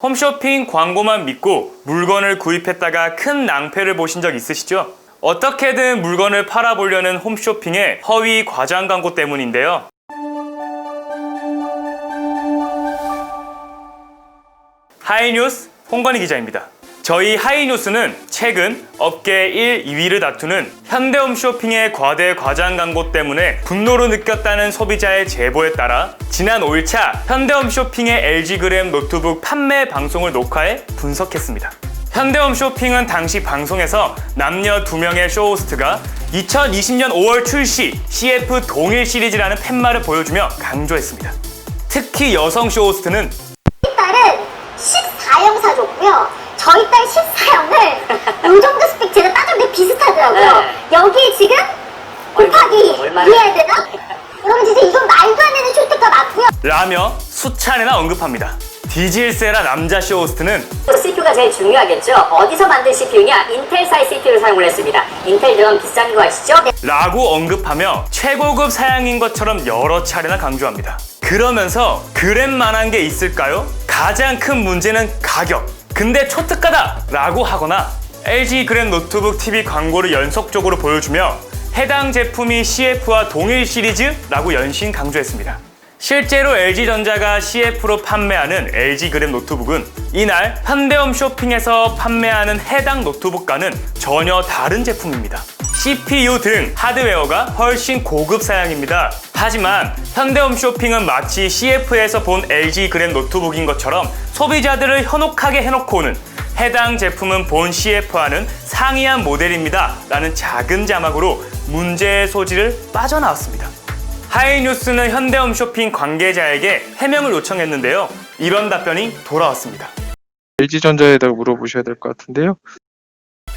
홈쇼핑 광고만 믿고 물건을 구입했다가 큰 낭패를 보신 적 있으시죠? 어떻게든 물건을 팔아보려는 홈쇼핑의 허위 과장 광고 때문인데요. 하이뉴스 홍건희 기자입니다. 저희 하이뉴스는 최근 업계 1, 2위를 다투는 현대홈쇼핑의 과대 과장 광고 때문에 분노를 느꼈다는 소비자의 제보에 따라 지난 5일차 현대홈쇼핑의 LG그램 노트북 판매 방송을 녹화해 분석했습니다. 현대홈쇼핑은 당시 방송에서 남녀 2명의 쇼호스트가 2020년 5월 출시 CF 동일 시리즈라는 팻말을 보여주며 강조했습니다. 특히 여성 쇼호스트는 저희 딸은 14형 사줬고요. 저희 딸 14형을 요 정도 스펙 제가 따졌는데 비슷하더라고요. 여기 지금 곱하기 이해해야 되나? 여러분 진짜 이건 말도 안 되는 쇼트가 맞고요. 라며 수차례나 언급합니다. 디질세라 남자 쇼호스트는 CPU가 제일 중요하겠죠. 어디서 만든 CPU냐? 인텔사의 CPU를 사용을 했습니다. 인텔 들어가면 비싼 거 아시죠? 라고 언급하며 최고급 사양인 것처럼 여러 차례나 강조합니다. 그러면서 그램만한 게 있을까요? 가장 큰 문제는 가격. 근데 초특가다! 라고 하거나 LG 그램 노트북 TV 광고를 연속적으로 보여주며 해당 제품이 CF와 동일 시리즈라고 연신 강조했습니다. 실제로 LG전자가 CF로 판매하는 LG 그램 노트북은 이날 현대홈쇼핑에서 판매하는 해당 노트북과는 전혀 다른 제품입니다. CPU 등 하드웨어가 훨씬 고급 사양입니다. 하지만 현대홈쇼핑은 마치 CF에서 본 LG 그램 노트북인 것처럼 소비자들을 현혹하게 해놓고는 해당 제품은 본 CF와는 상이한 모델입니다 라는 작은 자막으로 문제의 소지를 빠져나왔습니다. 하이뉴스는 현대홈쇼핑 관계자에게 해명을 요청했는데요. 이런 답변이 돌아왔습니다. LG전자에다가 물어보셔야 될 것 같은데요.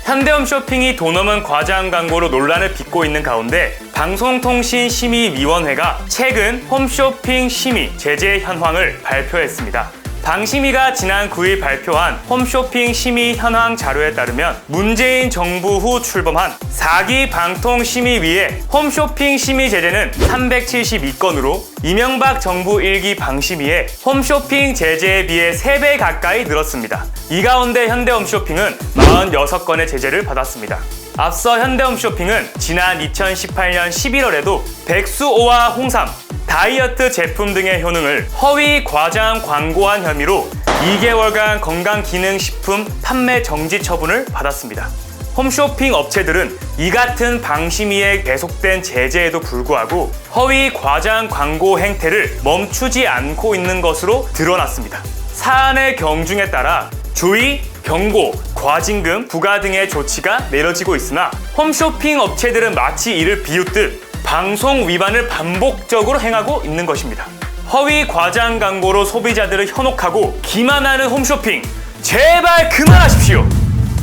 현대홈쇼핑이 돈 없는 과장 광고로 논란을 빚고 있는 가운데 방송통신심의위원회가 최근 홈쇼핑 심의 제재 현황을 발표했습니다. 방심위가 지난 9일 발표한 홈쇼핑 심의 현황 자료에 따르면 문재인 정부 후 출범한 4기 방통심의위의 홈쇼핑 심의 제재는 372건으로 이명박 정부 1기 방심위의 홈쇼핑 제재에 비해 3배 가까이 늘었습니다. 이 가운데 현대홈쇼핑은 46건의 제재를 받았습니다. 앞서 현대홈쇼핑은 지난 2018년 11월에도 백수오와 홍삼, 다이어트 제품 등의 효능을 허위 과장 광고한 혐의로 2개월간 건강기능식품 판매 정지 처분을 받았습니다. 홈쇼핑 업체들은 이 같은 방심위에 계속된 제재에도 불구하고 허위 과장 광고 행태를 멈추지 않고 있는 것으로 드러났습니다. 사안의 경중에 따라 주의, 경고, 과징금, 부과 등의 조치가 내려지고 있으나 홈쇼핑 업체들은 마치 이를 비웃듯 방송 위반을 반복적으로 행하고 있는 것입니다. 허위 과장 광고로 소비자들을 현혹하고 기만하는 홈쇼핑, 제발 그만하십시오.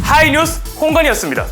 하이뉴스 홍건희였습니다.